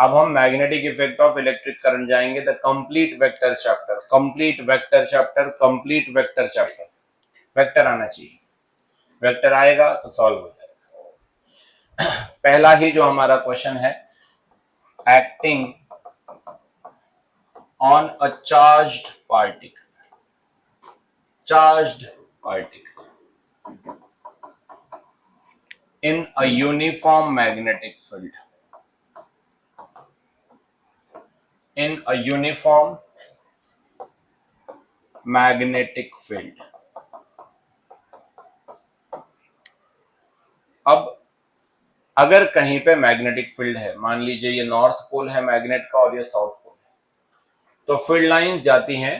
अब हम magnetic effect of electric current जाएंगे, the complete vector chapter, complete vector chapter, complete vector chapter. Vector आना चाहिए, vector आएगा तो सॉल्व हो जाएगा। पहला ही जो हमारा क्वेश्चन है, acting on a charged particle, charged particle in a uniform magnetic field, in a uniform magnetic field। अब अगर कहीं पे मैग्नेटिक फील्ड है, मान लीजिए ये नॉर्थ पोल है मैग्नेट का और ये साउथ पोल है, तो फील्ड लाइंस जाती हैं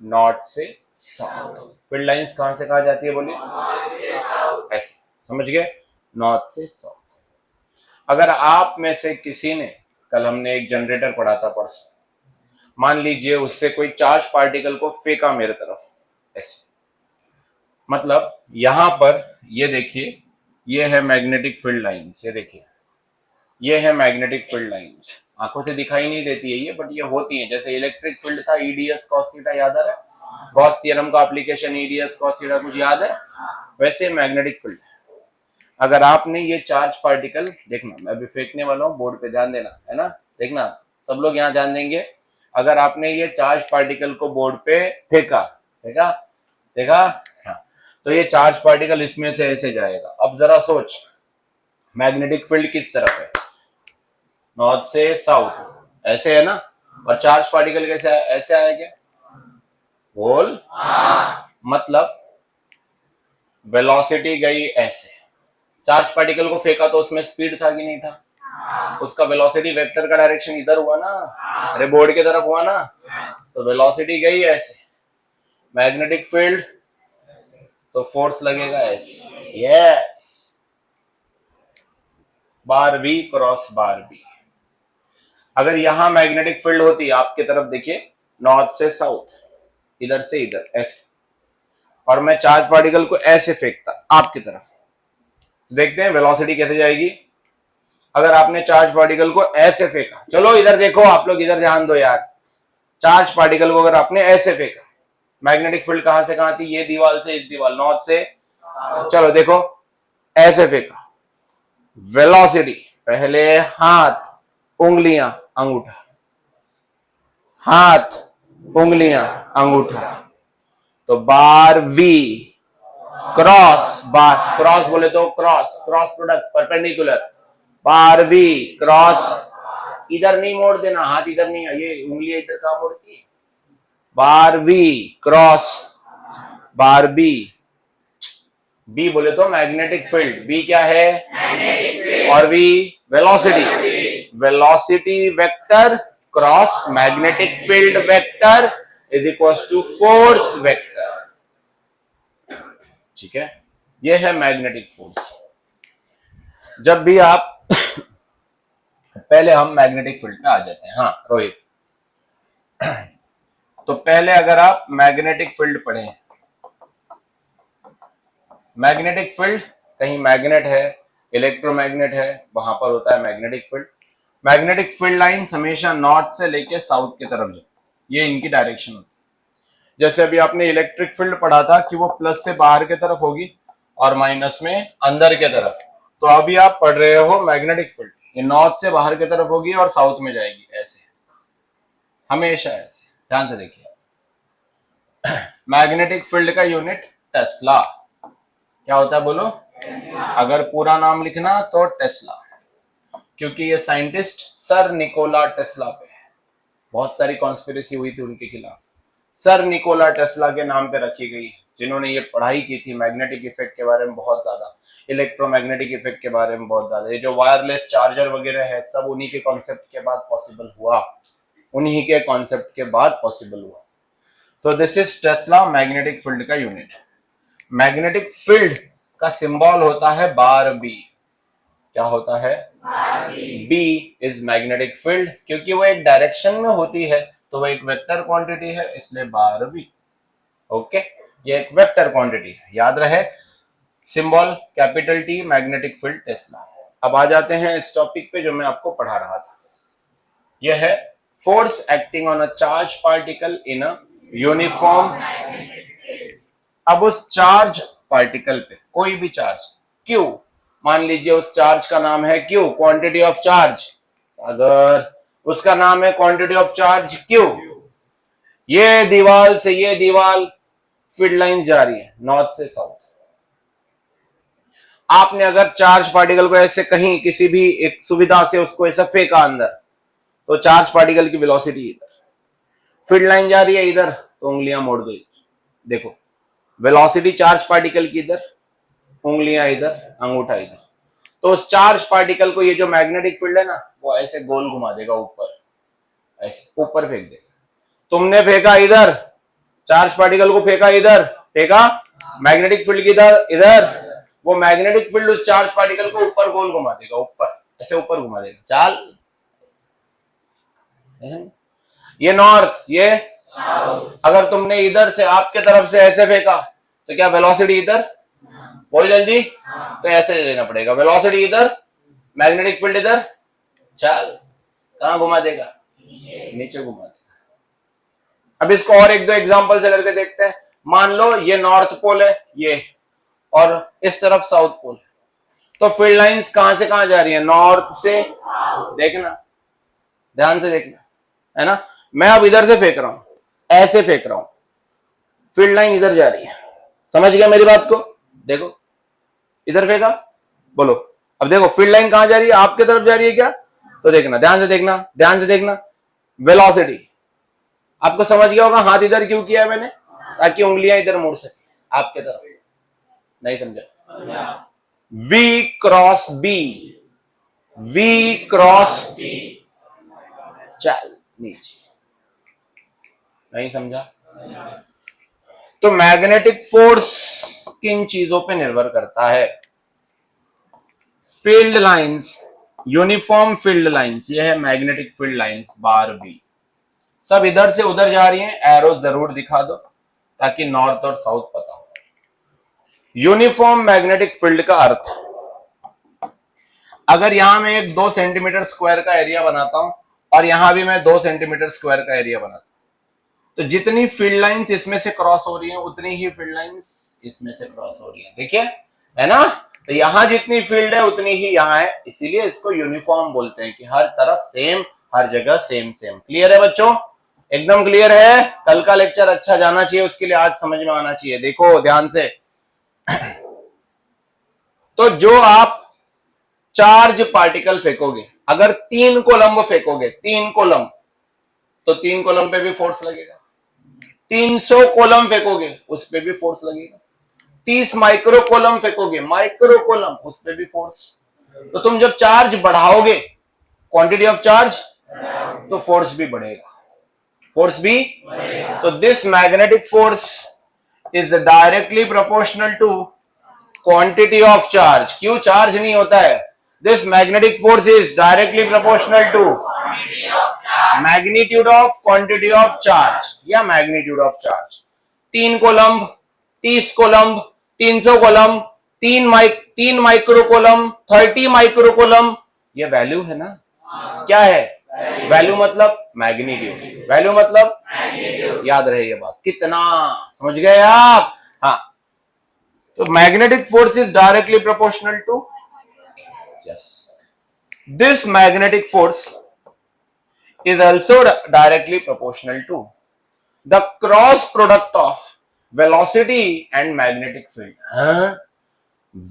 नॉर्थ से साउथ। फील्ड लाइंस कहां से कहा जाती है बोलिए? ऐसे, समझ गए? नॉर्थ से साउथ। अगर आप में से किसी ने, कल हमने एक जनरेटर पढ़ा था परसों, मान लीजिए उससे कोई चार्ज पार्टिकल को फेंका मेरे तरफ, ऐसे, मतलब यहां पर ये देखिए, ये है मैग्नेटिक फील्ड लाइंस, ये देखिए ये है मैग्नेटिक फील्ड लाइंस। आंखों से दिखाई नहीं देती है ये, बट ये होती है। जैसे इलेक्ट्रिक फील्ड था ईडीएस कॉस थीटा, याद आ रहा है? गॉस थ्योरम का एप्लीकेशन ईडीएस कॉस थीटा कुछ याद है? वैसे मैग्नेटिक फील्ड। अगर आपने ये चार्ज पार्टिकल, देखना मैं अभी फेंकने वाला हूँ, बोर्ड पे ध्यान देना है ना, देखना सब लोग यहाँ ध्यान देंगे। अगर आपने ये चार्ज पार्टिकल को बोर्ड पे फेंका, देखा देखा, हाँ, तो ये चार्ज पार्टिकल इसमें से ऐसे जाएगा। अब जरा सोच, मैग्नेटिक फील्ड किस तरफ है? नॉर्थ से साउथ, ऐसे है ना। और चार्ज पार्टिकल कैसे ऐसे आएगा? बोल, मतलब वेलोसिटी गई ऐसे। चार्ज पार्टिकल को फेंका तो उसमें स्पीड था कि नहीं था? उसका वेलोसिटी वेक्टर का डायरेक्शन इधर हुआ ना, अरे बोर्ड की तरफ हुआ ना, तो वेलोसिटी गई ऐसे। मैग्नेटिक फील्ड तो फोर्स लगेगा ऐसे, यस, बार बी क्रॉस बार बी। अगर यहां मैग्नेटिक फील्ड होती, आपकी तरफ देखिए, नॉर्थ से साउथ, इधर से इधर ऐसे, और मैं चार्ज पार्टिकल को ऐसे फेंकता आपकी तरफ, देखते हैं वेलोसिटी कैसे जाएगी। अगर आपने चार्ज पार्टिकल को ऐसे फेंका, चलो इधर देखो, आप लोग इधर ध्यान दो यार, चार्ज पार्टिकल को अगर आपने ऐसे फेंका, मैग्नेटिक फील्ड कहां से कहां थी? ये दीवार से इस दीवार, नॉर्थ से, चलो देखो ऐसे फेंका, वेलोसिटी पहले हाथ, उंगलियां, अंगूठा, हाथ, उंगलियां, अंगूठा, तो bar V cross, bar cross बोले तो cross, cross product perpendicular, bar V cross, इधर नहीं मोड़ देना, हाथ इधर नहीं, ये उंगली इधर कहां मोड़ती है? Bar V cross bar B. B बोले तो मैग्नेटिक फील्ड, बी क्या है? और V velocity, velocity vector cross magnetic field vector is equal to force vector. ठीक है, ये है मैग्नेटिक फोर्स। जब भी आप पहले हम मैग्नेटिक फील्ड पे आ जाते हैं। हाँ रोहित, तो पहले अगर आप मैग्नेटिक फील्ड पढ़ें, मैग्नेटिक फील्ड, कहीं मैग्नेट है, इलेक्ट्रोमैग्नेट है, वहां पर होता है magnetic field. Magnetic field lines हमेशा नॉर्थ से लेके साउथ की तरफ जाए, ये इनकी डायरेक्शन होती है। जैसे अभी आपने इलेक्ट्रिक फील्ड पढ़ा था कि वो प्लस से बाहर की तरफ होगी और माइनस में अंदर की तरफ, तो अभी आप पढ़ रहे हो मैग्नेटिक फील्ड, ये नॉर्थ से बाहर की तरफ होगी और साउथ में जाएगी, ऐसे, हमेशा ऐसे, ध्यान से देखिए। मैग्नेटिक फील्ड का यूनिट टेस्ला, क्या होता है बोलो? अगर पूरा नाम लिखना तो टेस्ला, क्योंकि ये साइंटिस्ट सर निकोला टेस्ला पे है, बहुत सारी कॉन्स्पिरेसी हुई थी उनके खिलाफ, सर निकोला टेस्ला के नाम पे रखी गई, जिन्होंने ये पढ़ाई की थी मैग्नेटिक इफेक्ट के बारे में बहुत ज्यादा, इलेक्ट्रोमैग्नेटिक इफेक्ट के बारे में बहुत ज्यादा। ये जो वायरलेस चार्जर वगैरह है, सब उन्हीं के कॉन्सेप्ट के बाद पॉसिबल हुआ, उन्हीं के कॉन्सेप्ट के बाद पॉसिबल हुआ। तो this is Tesla, magnetic field का यूनिट। मैग्नेटिक फील्ड का सिंबल होता है बार बी। क्या होता है? बी इज मैग्नेटिक फील्ड, क्योंकि वो एक डायरेक्शन में होती है, तो वो एक वेक्टर क्वांटिटी है, इसलिए बार बी। ओके, ये एक वेक्टर क्वांटिटी है, याद रहे। Symbol capital T, magnetic field Tesla. अब आ जाते हैं इस टॉपिक पे जो मैं आपको पढ़ा रहा था। यह है force acting on a charge particle in a uniform. अब उस चार्ज पार्टिकल पे कोई भी चार्ज क्यू, मान लीजिए उस चार्ज का नाम है क्यू, क्वांटिटी ऑफ चार्ज, अगर उसका नाम है क्वांटिटी ऑफ चार्ज क्यू, ये दीवार से ये दीवार फील्ड लाइन जा रही है नॉर्थ से साउथ। आपने अगर चार्ज पार्टिकल को ऐसे कहीं किसी भी एक सुविधा से उसको ऐसा फेंका अंदर, तो चार्ज पार्टिकल की वेलोसिटी इधर, फील्ड लाइन जा रही है इधर, तो उंगलियां मोड़ दो इधर, देखो वेलोसिटी चार्ज पार्टिकल की इधर, उंगलियां इधर, अंगूठा इधर। तो उस चार्ज पार्टिकल को ये जो मैग्नेटिक फील्ड है ना, वो ऐसे गोल घुमा देगा ऊपर, ऐसे ऊपर फेंक देगा। तुमने फेंका इधर, चार्ज पार्टिकल को फेंका इधर, फेंका मैग्नेटिक फील्ड की इधर इधर, वो मैग्नेटिक फील्ड उस चार्ज पार्टिकल को ऊपर गोल घुमा देगा, ऊपर ऐसे ऊपर घुमा देगा। चाल ये नॉर्थ, ये अगर तुमने इधर से आपके तरफ से ऐसे फेंका, तो क्या वेलोसिटी इधर, बोल जल्दी, तो ऐसे लेना पड़ेगा, वेलोसिटी इधर, मैग्नेटिक फील्ड इधर, चल कहां घुमा देगा, नीचे घुमा देगा। अब इसको और एक दो एग्जांपल से करके देखते हैं। मान लो ये नॉर्थ पोल है ये, और इस तरफ साउथ पोल, तो फील्ड लाइंस कहां से कहां जा रही है, नॉर्थ से, देखना ध्यान से देखना, है ना। मैं अब इधर से फेंक रहा हूं, ऐसे फेंक रहा हूं, फील्ड लाइन इधर जा रही है, समझ गया मेरी बात को, देखो इधर फेंका, बोलो अब देखो फील्ड लाइन कहां जा रही है, आपके तरफ जा रही है क्या, तो देखना ध्यान से देखना, ध्यान से देखना, वेलोसिटी आपको समझ गया होगा। हाथ इधर क्यों किया है मैंने, ताकि उंगलियां इधर मुड़ सके आपके तरफ, नहीं समझा, V cross B, V cross B, चल नीचे, नहीं समझा। तो मैग्नेटिक फोर्स किन चीजों पे निर्भर करता है, field lines, uniform field lines, ये है मैग्नेटिक फील्ड लाइंस बार बी, सब इधर से उधर जा रही हैं, एरो जरूर दिखा दो ताकि नॉर्थ और साउथ पता हो। यूनिफॉर्म मैग्नेटिक फील्ड का अर्थ, अगर यहां मैं एक 2 सेंटीमीटर स्क्वायर का एरिया बनाता हूं और यहां भी मैं 2 सेंटीमीटर स्क्वायर का एरिया बनाता हूं, तो जितनी फील्ड लाइंस इसमें से क्रॉस हो रही हैं उतनी ही फील्ड लाइंस इसमें से क्रॉस हो रही हैं, देखिए, है ना। तो यहां जितनी फील्ड है उतनी ही यहां है, इसीलिए इसको यूनिफॉर्म बोलते हैं कि हर तरफ सेम, हर जगह सेम सेम। क्लियर है बच्चों, एकदम क्लियर है। कल का लेक्चर अच्छा जाना चाहिए, उसके लिए आज समझ में आना चाहिए, देखो ध्यान से। तो जो आप चार्ज पार्टिकल फेंकोगे, अगर 3 कोलंब फेंकोगे, 3 कोलंब, तो 3 कोलंब पे भी फोर्स लगेगा। 300 कोलम फेंकोगे उस पे भी फोर्स लगेगा। 30 माइक्रो कोलम फेंकोगे, माइक्रो कोलम, उस पे भी फोर्स। तो तुम जब चार्ज बढ़ाओगे, क्वांटिटी ऑफ चार्ज, तो फोर्स भी बढ़ेगा, फोर्स भी। तो this magnetic force is directly proportional to quantity of charge. क्यों चार्ज नहीं होता है, this magnetic force is directly proportional to magnitude of quantity of charge या magnitude of charge. 3 coulomb, 30 coulomb, 300 coulomb, 3 micro coulomb, 30 micro coulomb, ये value है ना, क्या है, वैल्यू मतलब मैग्नीट्यूड, वैल्यू मतलब याद रहे ये बात, कितना समझ गए आप। हाँ, तो magnetic force is directly proportional to, yes, this magnetic force is also directly proportional to the cross product of velocity and magnetic field.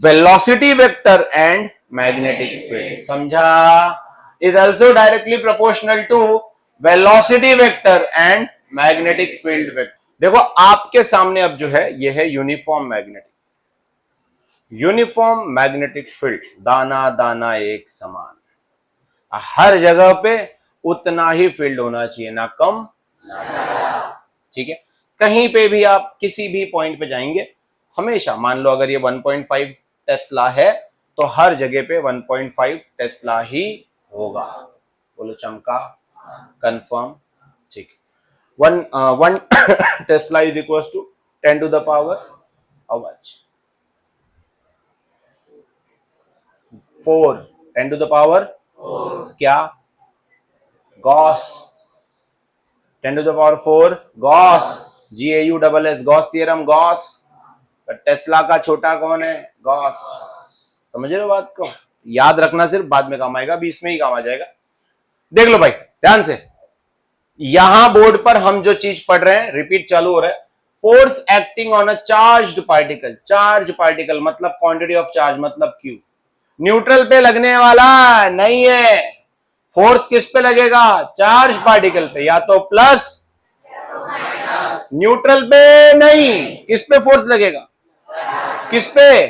Velocity vector and magnetic field, समझा, is also directly proportional to velocity vector and magnetic field vector। देखो आपके सामने अब जो है ये है uniform magnetic, uniform magnetic field, दाना दाना एक समान, हर जगह पे उतना ही फील्ड होना चाहिए, ना कम ना ज्यादा, ठीक है। कहीं पे भी आप किसी भी पॉइंट पे जाएंगे, हमेशा मान लो अगर ये 1.5 टेस्ला है, तो हर जगह पे 1.5 टेस्ला ही होगा, बोलो चमका, कंफर्म, ठीक है। 1 tesla is equal to 10 to the power how much, 4, 10 to the power क्या, gauss, 10⁴ gauss, GAUSS, Gauss theorem, gauss. Tesla का छोटा कौन है? गॉस। समझ रहे हो बात को? याद रखना, सिर्फ बाद में काम आएगा, बीच में ही काम आ जाएगा। देख लो भाई ध्यान से, यहां बोर्ड पर हम जो चीज पढ़ रहे हैं, रिपीट चालू हो रहा है। Force acting on a charged particle, charge particle मतलब क्वांटिटी ऑफ चार्ज मतलब Q। न्यूट्रल पे लगने वाला नहीं है। फोर्स किस पे लगेगा? चार्ज पार्टिकल पे, या तो प्लस, न्यूट्रल पे नहीं। किस पे फोर्स लगेगा? किस पे?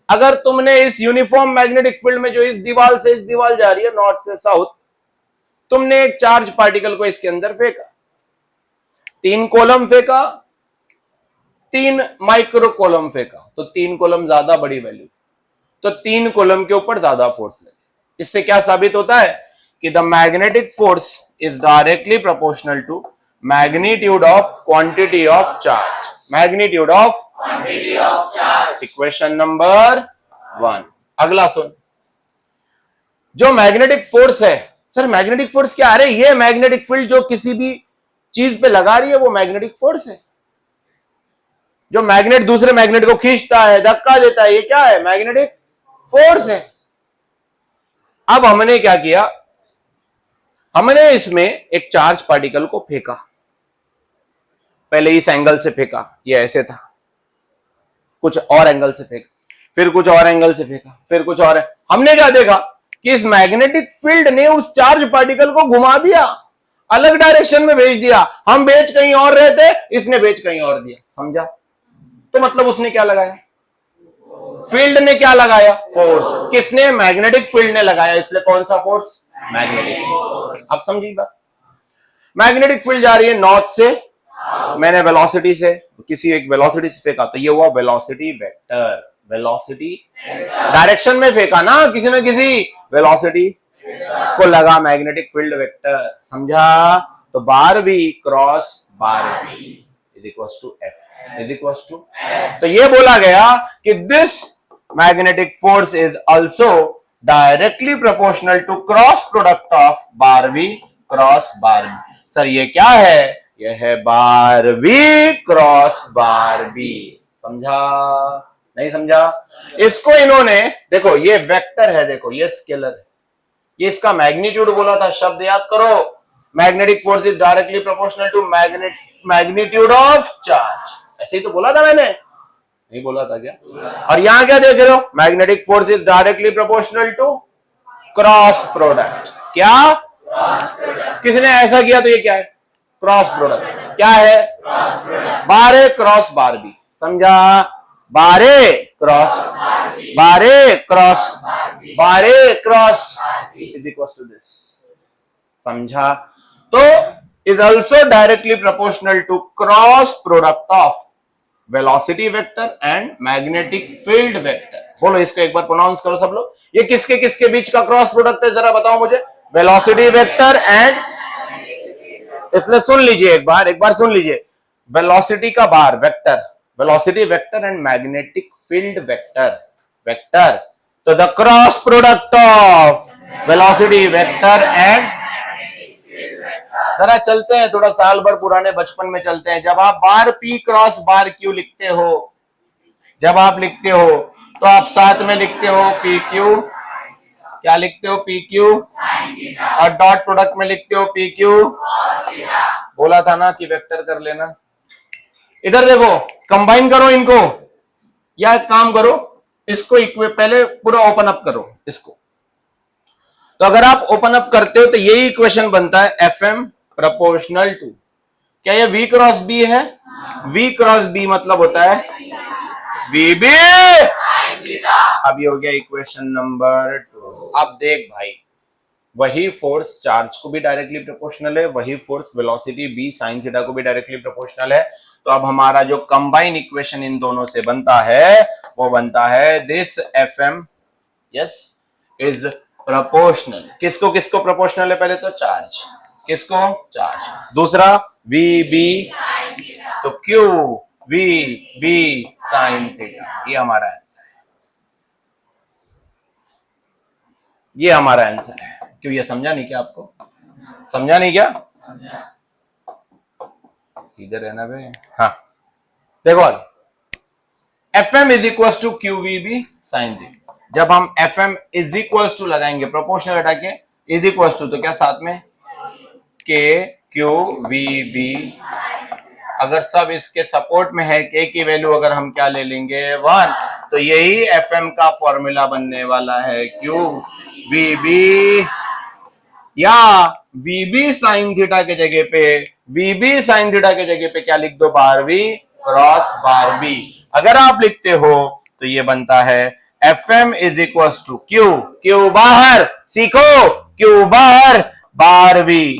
अगर तुमने इस यूनिफॉर्म मैग्नेटिक फील्ड में, जो इस दीवार से इस दीवार जा रही है, नॉर्थ से साउथ, तुमने एक चार्ज पार्टिकल को इसके अंदर फेंका, 3 कॉलम फेंका, 3 माइक्रो कॉलम फेंका, तो 3 कॉलम ज्यादा बड़ी वैल्यू, तो 3 कॉलम के ऊपर ज्यादा फोर्स लगे। इससे क्या साबित होता है कि the magnetic force is directly proportional to magnitude of quantity of charge, magnitude of quantity of charge. Equation number 1। अगला सुन, जो मैग्नेटिक फोर्स है, सर मैग्नेटिक फोर्स क्या? अरे ये मैग्नेटिक फील्ड जो किसी भी चीज पे लगा रही है वो मैग्नेटिक फोर्स है। जो मैग्नेट दूसरे मैग्नेट को खींचता है, धक्का देता है, ये क्या है? मैग्नेटिक फोर्स है। अब हमने क्या किया, हमने इसमें एक चार्ज पार्टिकल को फेंका, पहले इस एंगल से फेंका, ये ऐसे था, कुछ और एंगल से फेंका, फिर कुछ और एंगल से फेंका, फिर कुछ और। हमने क्या देखा कि इस मैग्नेटिक फील्ड ने उस चार्ज पार्टिकल को घुमा दिया, अलग डायरेक्शन में भेज दिया। हम बेच कहीं और रहे थे, इसने बेच कहीं और दिया। समझा? तो मतलब उसने क्या लगाया? फील्ड ने क्या लगाया? फोर्स। किसने? मैग्नेटिक फील्ड ने लगाया, इसलिए कौन सा फोर्स? Magnetic force. अब समझिए बात, मैग्नेटिक फील्ड जा रही है नॉर्थ से, मैंने वेलोसिटी से, किसी एक वेलोसिटी से फेंका, तो ये हुआ वेलोसिटी वेक्टर। वेलोसिटी डायरेक्शन में फेंका ना, किसी न किसी वेलोसिटी को लगा मैग्नेटिक फील्ड वेक्टर। समझा? तो bar B cross bar B is equals to F, is equals to. तो ये बोला गया कि this magnetic force is also directly proportional to cross product of bar B cross bar B. Sir ये क्या है? यह है bar B cross bar B. समझा? नहीं समझा? इसको इन्होंने, देखो ये वेक्टर है, देखो ये स्केलर है, ये इसका मैग्नीट्यूड बोला था। शब्द याद करो, magnetic force is directly proportional to magnitude of charge. ऐसे ही तो बोला था मैंने, नहीं बोला था क्या? और यहां क्या देख रहे हो? Magnetic force is directly proportional to cross product. क्या? किसने ऐसा किया तो ये क्या है? Cross product. क्या है? बारे क्रॉस बार बी। समझा? बारे क्रॉस बारे क्रॉस बारे cross is equal to this. समझा? तो is also directly proportional to cross product of velocity vector and magnetic field vector. बोलो इसको एक बार प्रोनाउंस करो सब लोग। ये किसके किसके बीच का क्रॉस प्रोडक्ट है, जरा बताओ मुझे? वेलोसिटी वेक्टर एंड, इसलिए सुन लीजिए एक बार सुन लीजिए। वेलोसिटी का bar vector, velocity vector and magnetic field vector, vector. तो the cross product of velocity vector and, जरा चलते हैं थोड़ा साल भर पुराने बचपन में चलते हैं। जब आप बार पी क्रॉस बार क्यू लिखते हो, जब आप लिखते हो तो आप साथ में लिखते हो पी क्यू, क्या लिखते हो? पी क्यू, और डॉट प्रोडक्ट में लिखते हो पी क्यू। बोला था ना कि वेक्टर कर लेना। इधर देखो, कंबाइन करो इनको, या एक काम करो, इसको पहले पूरा ओपन अप करो इसको। तो अगर आप ओपन अप करते हो तो यही इक्वेशन बनता है एफ एम प्रोपोर्शनल टू, क्या ये वी क्रॉस बी है? वी क्रॉस बी मतलब होता है वी बी। अब ये हो गया इक्वेशन नंबर 2। अब देख भाई, वही फोर्स चार्ज को भी डायरेक्टली प्रोपोर्शनल है, वही force velocity B sine theta को भी डायरेक्टली प्रोपोर्शनल है। तो अब हमारा जो कंबाइन इक्वेशन इन दोनों से बनता है वो बनता है this F M yes is proportional. किसको किसको प्रोपोर्शनल है? पहले तो चार्ज, किसको? चार्ज। दूसरा वी बी, तो Q V B sine theta. ये हमारा आंसर है, ये हमारा आंसर है। क्यों? ये समझा नहीं क्या आपको? समझा नहीं क्या? सीधे रहना भाई। हाँ देखो, F M is equal to Q V B sine D. जब हम F M is equal to लगाएंगे, प्रोपोर्शनल हटा के इज इक्वल टू, तो क्या साथ में के क्यू वी बी, अगर सब इसके सपोर्ट में है, के की वैल्यू अगर हम क्या ले लेंगे 1, तो यही एफ एम का फॉर्मूला बनने वाला है, क्यू वी बी, या वी बी साइन थीटा के जगह पे, वी बी साइन थीटा के जगह पे क्या लिख दो, bar V cross bar B. अगर आप लिखते हो तो ये बनता है F M is equal to Q, Q बाहर, सीखो, क्यू बाहर bar V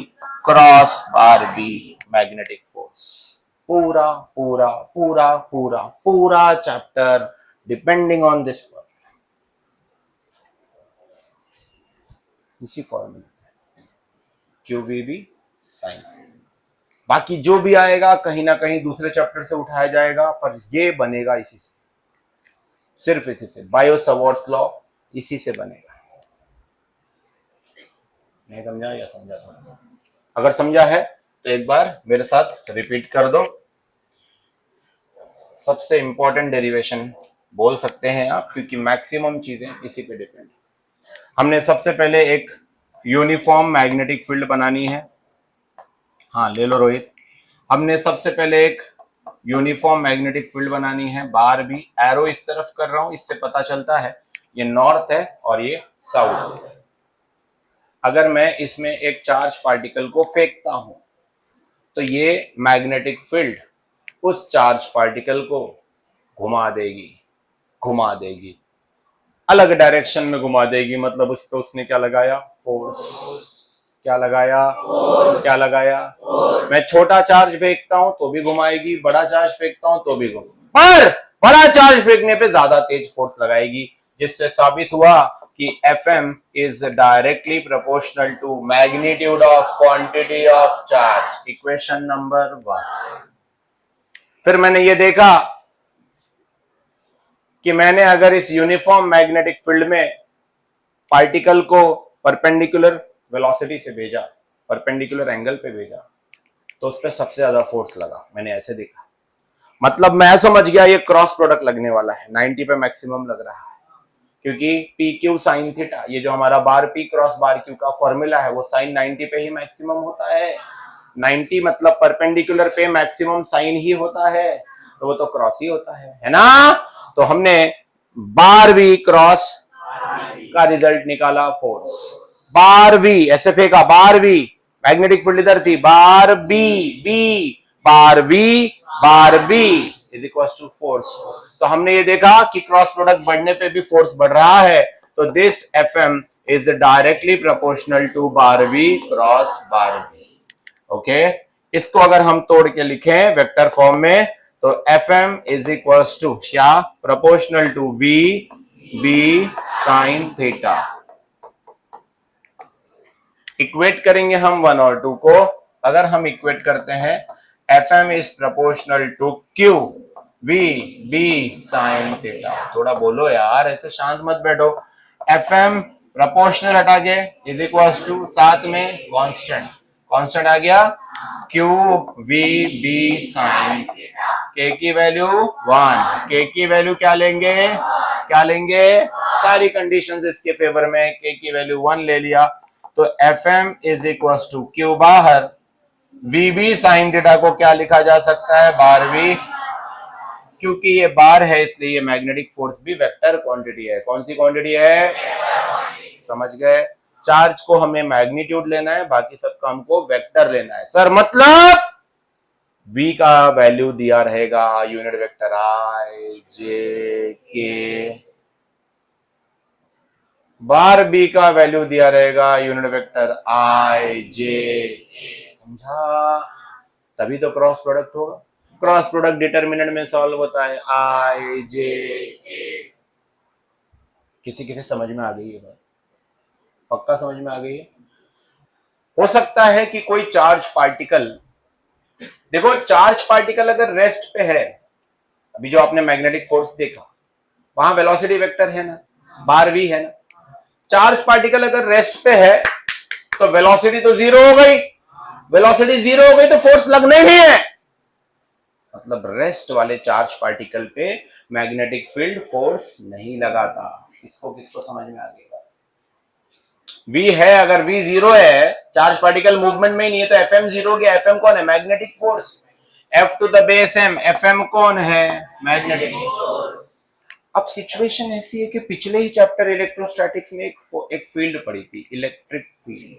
cross bar B magnetic force. पूरा पूरा पूरा पूरा पूरा चैप्टर डिपेंडिंग ऑन दिस इसी formula, Q V B sine. बाकी जो भी आएगा कहीं ना कहीं दूसरे चैप्टर से उठाया जाएगा, पर ये बनेगा इसी से, सिर्फ इसी से, बायो-सवार्ट्स लॉ इसी से बनेगा। नहीं समझा या समझा थोड़ा? अगर समझा है तो एक बार मेरे साथ रिपीट कर दो। सबसे इंपॉर्टेंट डेरिवेशन बोल सकते हैं आप, क्योंकि मैक्सिमम चीजें इसी पे डिपेंड। हमने सबसे पहले एक यूनिफॉर्म मैग्नेटिक फील्ड बनानी है। हाँ ले लो रोहित। हमने सबसे पहले एक यूनिफॉर्म मैग्नेटिक फील्ड बनानी है, बार भी एरो इस तरफ कर रहा हूं, इससे पता चलता है ये नॉर्थ है और ये साउथ है। अगर मैं इसमें एक चार्ज पार्टिकल को फेंकता हूं तो ये मैग्नेटिक फील्ड उस चार्ज पार्टिकल को घुमा देगी, घुमा देगी, अलग डायरेक्शन में घुमा देगी। मतलब उस पे उसने क्या लगाया, फोर्स। क्या लगाया, क्या लगाया? मैं छोटा चार्ज फेंकता हूं तो भी घुमाएगी, बड़ा चार्ज फेंकता हूं तो भी पर बड़ा चार्ज फेंकने पे ज्यादा तेज फोर्स लगाएगी, जिससे साबित हुआ कि Fm is directly proportional to magnitude of quantity of charge. Equation number 1। फिर मैंने ये देखा कि मैंने अगर इस यूनिफॉर्म मैग्नेटिक फील्ड में पार्टिकल को परपेंडिकुलर वेलोसिटी से भेजा, परपेंडिकुलर एंगल पे भेजा, तो उस पर सबसे ज्यादा फोर्स लगा। मैंने ऐसे देखा, मतलब मैं समझ गया ये क्रॉस प्रोडक्ट लगने वाला है, 90 पे मैक्सिमम लग रहा है, क्योंकि पी क्यू साइन थीटा, ये जो हमारा बार पी क्रॉस बार क्यू का फॉर्मूला है, वो साइन 90 पे ही मैक्सिमम होता है। 90 मतलब परपेंडिकुलर पे मैक्सिमम साइन ही होता है, तो वो तो क्रॉस ही होता है ना। तो हमने बार वी क्रॉस का रिजल्ट निकाला, फोर्स बार वी, ऐसे फेंका, बार वी, मैग्नेटिक फील्ड इधर थी, bar B B, bar V bar B is equal to force. तो हमने ये देखा कि क्रॉस प्रोडक्ट बढ़ने पे भी फोर्स बढ़ रहा है, तो this F M is directly proportional to bar V cross bar B. Okay, इसको अगर हम तोड़ के लिखें वेक्टर फॉर्म में, तो F M is equal to क्या, proportional to V B sine theta. Equate करेंगे हम 1 और 2 को। अगर हम इक्वेट करते हैं, F M is proportional to Q V B sine theta. थोड़ा बोलो यार, ऐसे शांत मत बैठो। एफ एम प्रोपोर्शनल हटा के इज इक्वल टू, साथ में कांस्टेंट, कांस्टेंट आ गया, Q V B sine theta. K की वैल्यू 1, के की वैल्यू क्या लेंगे, क्या लेंगे, सारी कंडीशंस इसके फेवर में, के की वैल्यू 1 ले लिया, तो F M is equal to Q बाहर, वी बी साइन थीटा को क्या लिखा जा सकता है, बार वी, क्योंकि ये बार है इसलिए ये मैग्नेटिक फोर्स भी वेक्टर क्वांटिटी है। कौन सी क्वांटिटी है, समझ गए। चार्ज को हमें मैग्नीट्यूड लेना है, बाकी सबका हमको वेक्टर लेना है। सर मतलब v का वैल्यू दिया रहेगा यूनिट वेक्टर आई जे के, बार b का वैल्यू दिया रहेगा यूनिट वेक्टर आई जे, समझा? तभी तो क्रॉस प्रोडक्ट होगा। क्रॉस प्रोडक्ट डिटर्मिनेंट में सॉल्व होता है, आई जे के। किसी किसी समझ में आ गई है बात? पक्का समझ में आ गई है? हो सकता है कि कोई चार्ज पार्टिकल, देखो चार्ज पार्टिकल अगर रेस्ट पे है, अभी जो आपने मैग्नेटिक फोर्स देखा, वहां वेलोसिटी वेक्टर है ना, बार वी है ना। चार्ज पार्टिकल अगर रेस्ट पे है तो वेलोसिटी तो जीरो हो गई, वेलोसिटी जीरो हो गई तो फोर्स लगना ही नहीं है, मतलब रेस्ट वाले चार्ज पार्टिकल पे मैग्नेटिक फील्ड फोर्स नहीं लगाता। इसको किसको समझ में आ गया? V है, अगर V जीरो है, चार्ज पार्टिकल मूवमेंट में ही नहीं है, तो Fm जीरो गया। Fm कौन है? Magnetic force. F to the base m, Fm कौन है? Magnetic force. अब सिचुएशन ऐसी है कि पिछले ही चैप्टर इलेक्ट्रोस्टैटिक्स में एक फील्ड पड़ी थी, इलेक्ट्रिक फील्ड,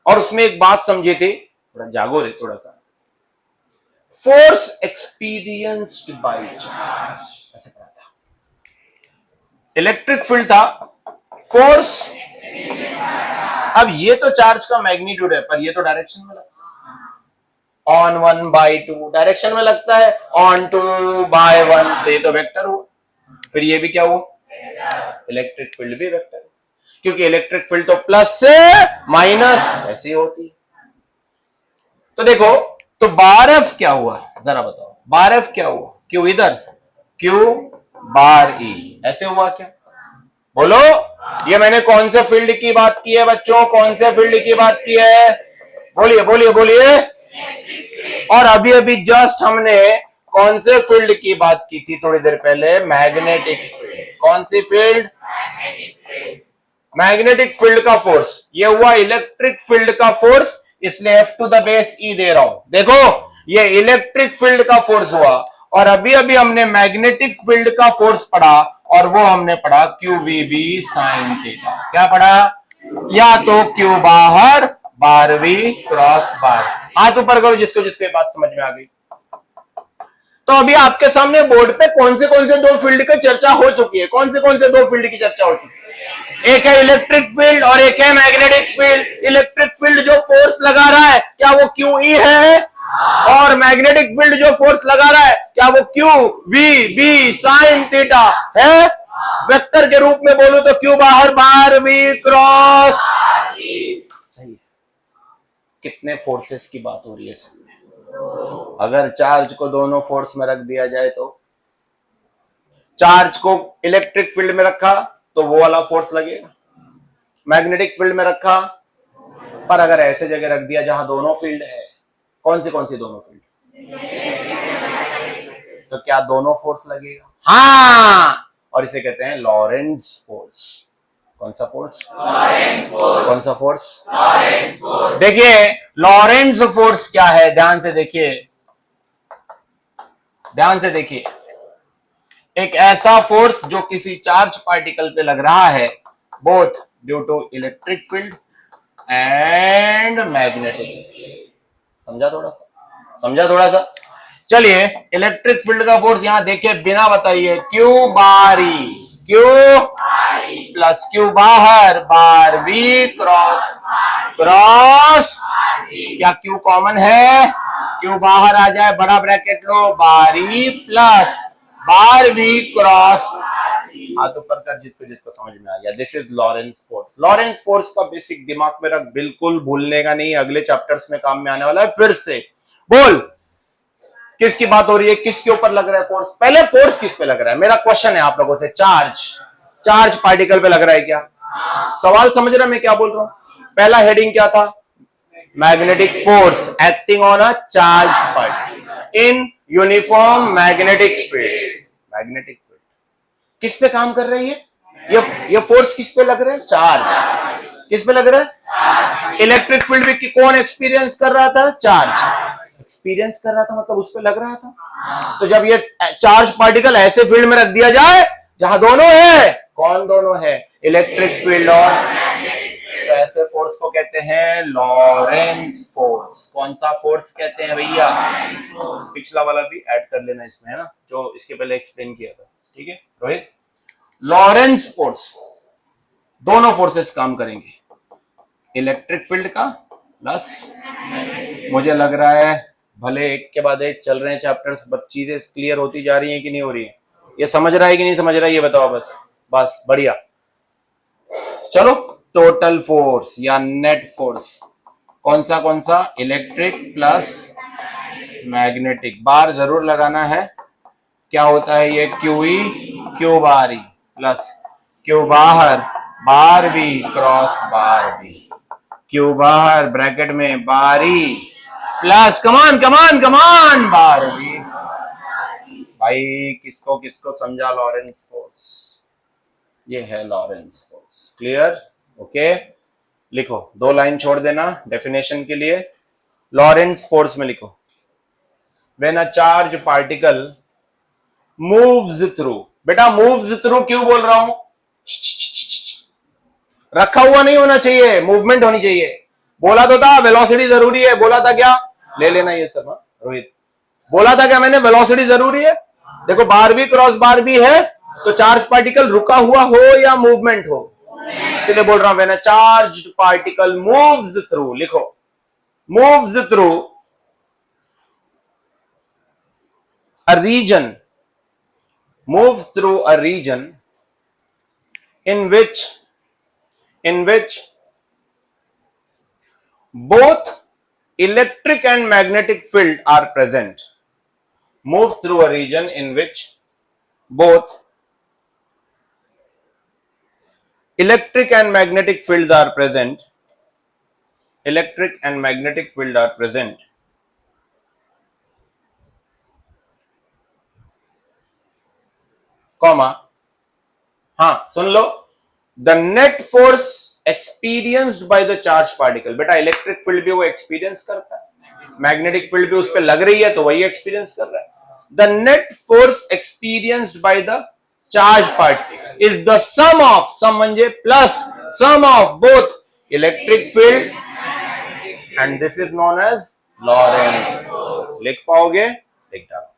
और उसमें एक बात समझे थे, थोड़ा जागो रे थोड़ा सा, फोर्स एक्सपीरियंस्ड बाय चार्ज, ऐसे पढ़ा था। इलेक्ट्रिक फील्ड था, फोर्स, अब ये तो चार्ज का मैग्नीट्यूड है, पर ये तो डायरेक्शन में लगता है, ऑन 1/2 डायरेक्शन में लगता है, ऑन 2/1 ये तो वेक्टर हुआ, फिर ये भी क्या हुआ? इलेक्ट्रिक फील्ड भी वेक्टर, क्योंकि इलेक्ट्रिक फील्ड तो प्लस से माइनस ऐसी होती। तो देखो, तो बार एफ क्या हुआ, जरा बताओ, बार एफ क्या हुआ? क्यू इधर, क्यू बार ई ऐसे हुआ क्या? बोलो, ये मैंने कौन से फील्ड की बात की है बच्चों? कौन से फील्ड की बात की है? बोलिए बोलिए बोलिए। और अभी अभी जस्ट हमने कौन से फील्ड की बात की थी थोड़ी देर पहले? Magnetic field. कौन सी फील्ड? मैग्नेटिक फील्ड का फोर्स। ये हुआ इलेक्ट्रिक फील्ड का फोर्स, इसलिए F to the base E दे रहा हूं। देखो, ये इलेक्ट्रिक फील्ड का फोर्स हुआ, और अभी अभी हमने मैग्नेटिक फील्ड का फोर्स पढ़ा, और वो हमने पढ़ा QVB sin थीटा। क्या पढ़ा? या तो क्यू बाहर, बार वी क्रॉस बार। हाथ ऊपर करो जिसको जिसको ये बात समझ में आ गई। तो अभी आपके सामने बोर्ड पे कौन से दो फील्ड की चर्चा हो चुकी है? कौन से दो फील्ड की चर्चा हो चुकी है? एक है इलेक्ट्रिक फील्ड और एक है मैग्नेटिक फील्ड। इलेक्ट्रिक फील्ड जो फोर्स लगा रहा है, क्या वो QE है? और मैग्नेटिक फील्ड जो फोर्स लगा रहा है, क्या वो QVB sin थीटा है? वेक्टर के रूप में बोलूं तो क्यू बाहर, बार वी क्रॉस। सही है। कितने फोर्सेस की बात हो रही है? अगर चार्ज को दोनों फोर्स में रख दिया जाए तो, चार्ज को इलेक्ट्रिक फील्ड में रखा तो वो वाला फोर्स लगेगा, मैग्नेटिक फील्ड में रखा, पर अगर ऐसे जगह रख दिया जहां दोनों फील्ड है, कौन सी दोनों फील्ड? तो क्या दोनों फोर्स लगेगा? हाँ, और इसे कहते हैं लॉरेंस फोर्स। कौन सा फोर्स? Lorentz force. कौन सा फोर्स? Lorentz force. देखिए, लॉरेंस फोर्स क्या है? ध्यान से देखिए, ध्यान से देखिए। एक ऐसा फोर्स जो किसी चार्ज पार्टिकल पे लग रहा है, both due to electric field and magnetic. समझा थोड़ा सा? समझा थोड़ा सा? चलिए, इलेक्ट्रिक फील्ड का फोर्स यहां देखिए, बिना बताइए, Q bar E, Q plus Q बाहर, बार वी क्रॉस क्रॉस। क्या क्यू कॉमन है? क्यू बाहर आ जाए, बड़ा ब्रैकेट लो, bar E plus bar V cross. हाथ ऊपर कर जिसको जिसको समझ में आ गया। This is Lorentz force. Lorentz force का बेसिक दिमाग में रख, बिल्कुल भूलने का नहीं, अगले चैप्टर्स में काम में आने वाला है। फिर से बोल, किसकी बात हो रही है? किसके ऊपर लग रहा है फोर्स? पहले फोर्स किस पे लग रहा है? मेरा क्वेश्चन है आप लोगों से, चार्ज पार्टिकल पे लग रहा है क्या? सवाल समझ रहा मैं क्या बोल रहा हूं? पहला हेडिंग क्या था? Magnetic force acting on a charge particle in uniform magnetic field. Magnetic field किस पे काम कर रही है? ये फोर्स किस पे लग रहा है? चार्ज। किस पे लग रहा है? इलेक्ट्रिक फील्ड भी कौन एक्सपीरियंस कर रहा था? चार्ज एक्सपीरियंस कर रहा था, मतलब उस पे लग रहा था। तो जब ये चार्ज पार्टिकल ऐसे फील्ड में रख दिया जाए जहां दोनों है, कौन दोनों है? इलेक्ट्रिक फील्ड और तो ऐसे फोर्स को कहते हैं लॉरेंस फोर्स। कौन सा फोर्स कहते हैं भैया? पिछला वाला भी ऐड कर लेना इसमें, है ना, जो इसके पहले एक्सप्लेन किया था। ठीक है रोहित? लॉरेंस फोर्स, दोनों फोर्सेस काम करेंगे, इलेक्ट्रिक फील्ड का प्लस, मुझे लग रहा है भले एक के बाद एक चल रहे हैं चैप्टर्स, चीजें क्लियर होती जा रही हैं कि नहीं हो रही है? ये समझ रहा है कि नहीं समझ रहा है ये बताओ बस। बस बढ़िया। चलो, टोटल फोर्स या नेट फोर्स कौन सा? Electric plus magnetic. बार जरूर लगाना है। क्या होता है ये? QE, Q bar E plus Q बाहर, bar B cross bar B. Q बाहर ब्रैकेट में बारी प्लस कमान कमान कमान बारहवीं। भाई किसको किसको समझा लॉरेंस फोर्स? ये है लॉरेंस फोर्स। क्लियर? ओके, लिखो, 2 लाइन छोड़ देना डेफिनेशन के लिए। लॉरेंस फोर्स में लिखो, when a charge particle moves through. बेटा मूव्स थ्रू क्यों बोल रहा हूं? रखा हुआ नहीं होना चाहिए, मूवमेंट होनी चाहिए। बोला तो था वेलोसिटी जरूरी है, बोला था क्या? ले लेना ये सब। रोहित बोला था क्या मैंने? वेलोसिटी जरूरी है। देखो बार भी क्रॉस बार भी है, तो चार्ज पार्टिकल रुका हुआ हो या मूवमेंट हो, इसलिए बोल रहा हूं when a charged particle moves through. लिखो, moves through a region, moves through a region in which both electric and magnetic field are present. Moves through a region in which both electric and magnetic fields are present. Electric and magnetic field are present. Comma, हाँ सुन लो, the net force experienced by the charge particle. बेटा electric field भी वो experience करता है, magnetic field भी उस पर लग रही है तो वही एक्सपीरियंस कर रहा है। The net force experienced by the charge particle is the sum of, sum म्हणजे plus, sum of both electric field and this is known as Lorentz. लिख पाओगे? लिख डालो।